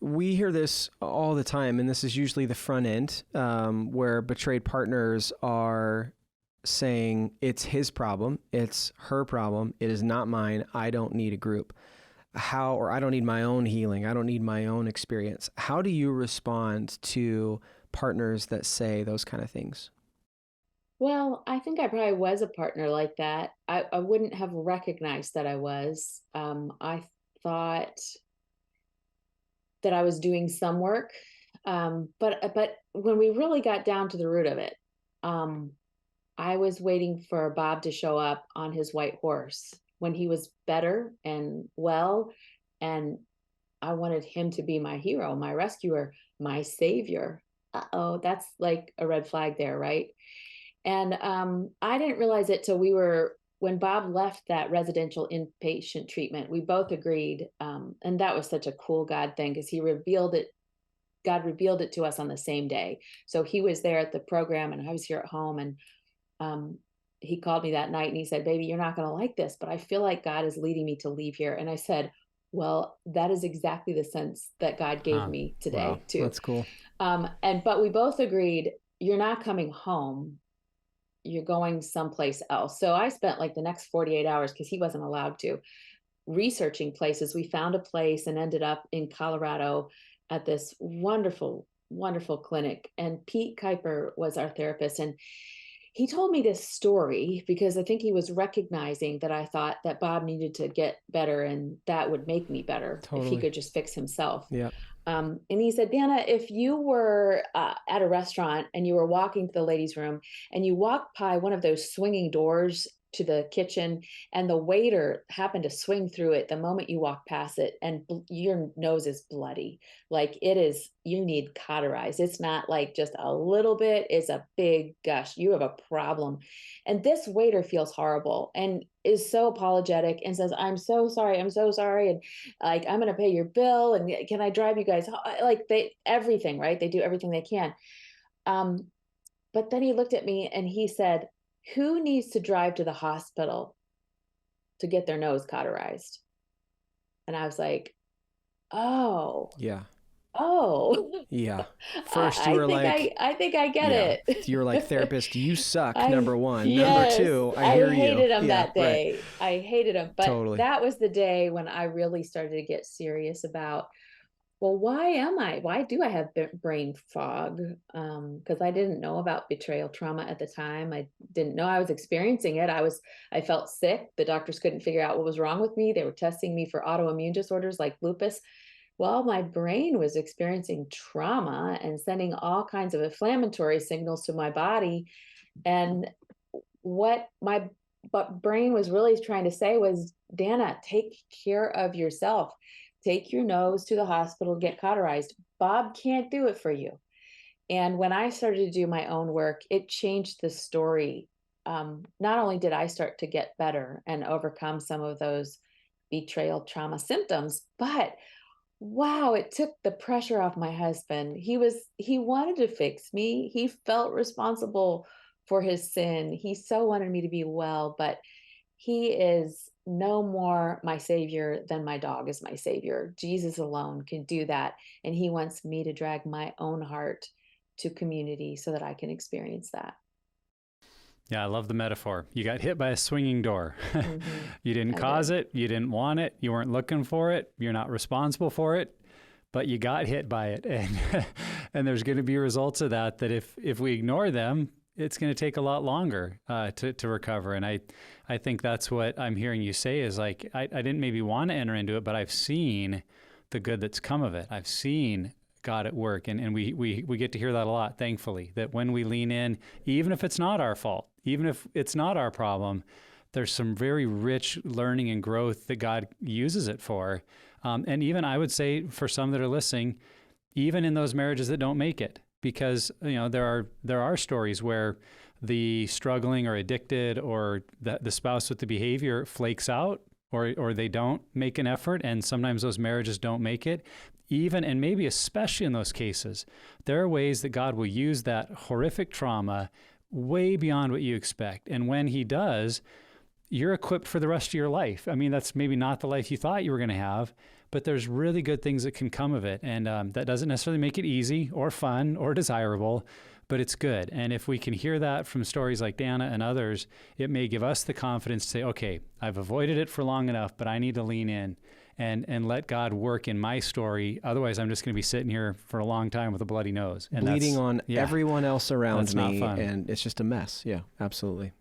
we hear this all the time, and this is usually the front end, where betrayed partners are saying it's his problem, it's her problem, it is not mine, I don't need a group. Or I don't need my own healing, I don't need my own experience. How do you respond to partners that say those kind of things? Well, I think I probably was a partner like that. I wouldn't have recognized that I was. I thought that I was doing some work. But when we really got down to the root of it, um, I was waiting for Bob to show up on his white horse when he was better and well, and I wanted him to be my hero, my rescuer, my savior. Uh-oh, that's like a red flag there, right? And I didn't realize it till when Bob left that residential inpatient treatment, we both agreed. And that was such a cool God thing because God revealed it to us on the same day. So he was there at the program and I was here at home. And um, he called me that night and he said, "Baby, you're not going to like this, but I feel like God is leading me to leave here." And I said, "Well, that is exactly the sense that God gave me Wow, today, too." that's cool. But we both agreed, you're not coming home, you're going someplace else. So I spent like the next 48 hours, because he wasn't allowed to, researching places. We found a place and ended up in Colorado at this wonderful, wonderful clinic. And Pete Kuiper was our therapist. And he told me this story because I think he was recognizing that I thought that Bob needed to get better and that would make me better if he Totally. could just fix himself. Yeah. And he said, "Dana, if you were at a restaurant and you were walking to the ladies' room and you walked by one of those swinging doors to the kitchen and the waiter happened to swing through it the moment you walk past it and your nose is bloody, like it is, you need cauterized. It's not like just a little bit, it's a big gush. You have a problem." And this waiter feels horrible and is so apologetic and says, "I'm so sorry. I'm so sorry. And like, I'm going to pay your bill. And can I drive you guys?" Like everything, right? They do everything they can. Um, but then he looked at me and he said, "Who needs to drive to the hospital to get their nose cauterized?" And I was like, "Oh, Yeah. oh, Yeah. First you were like, I think I get yeah, it." you were like, "Therapist, you suck." Number one. Number Yes, two, I I hear you. hated him Yeah, that right. day. I hated him. But Totally. that was the day when I really started to get serious about, well, why do I have brain fog? Because I didn't know about betrayal trauma at the time. I didn't know I was experiencing it. I felt sick. The doctors couldn't figure out what was wrong with me. They were testing me for autoimmune disorders like lupus. Well, my brain was experiencing trauma and sending all kinds of inflammatory signals to my body. And what my brain was really trying to say was, "Dana, take care of yourself. Take your nose to the hospital, get cauterized. Bob can't do it for you." And when I started to do my own work, it changed the story. Not only did I start to get better and overcome some of those betrayal trauma symptoms, but wow, it took the pressure off my husband. He wanted to fix me. He felt responsible for his sin. He so wanted me to be well, but he is no more my savior than my dog is my savior. Jesus alone can do that. And he wants me to drag my own heart to community so that I can experience that. Yeah, I love the metaphor. You got hit by a swinging door. Mm-hmm. You didn't I cause did. it. You didn't want it. You weren't looking for it. You're not responsible for it, but you got hit by it. And and there's going to be results of that if we ignore them, it's going to take a lot longer to recover. And I think that's what I'm hearing you say is like, I didn't maybe want to enter into it, but I've seen the good that's come of it. I've seen God at work. And we get to hear that a lot, thankfully, that when we lean in, even if it's not our fault, even if it's not our problem, there's some very rich learning and growth that God uses it for. And even I would say for some that are listening, even in those marriages that don't make it, because there are stories where the struggling or addicted or the spouse with the behavior flakes out or they don't make an effort, and sometimes those marriages don't make it. Even, and maybe especially in those cases, there are ways that God will use that horrific trauma way beyond what you expect. And when he does, you're equipped for the rest of your life. I mean, that's maybe not the life you thought you were going to have, but there's really good things that can come of it. And that doesn't necessarily make it easy or fun or desirable, but it's good. And if we can hear that from stories like Dana and others, it may give us the confidence to say, okay, I've avoided it for long enough, but I need to lean in and let God work in my story. Otherwise, I'm just going to be sitting here for a long time with a bloody nose. And bleeding on yeah, everyone else around that's not me, fun. and it's just a mess. Yeah, absolutely.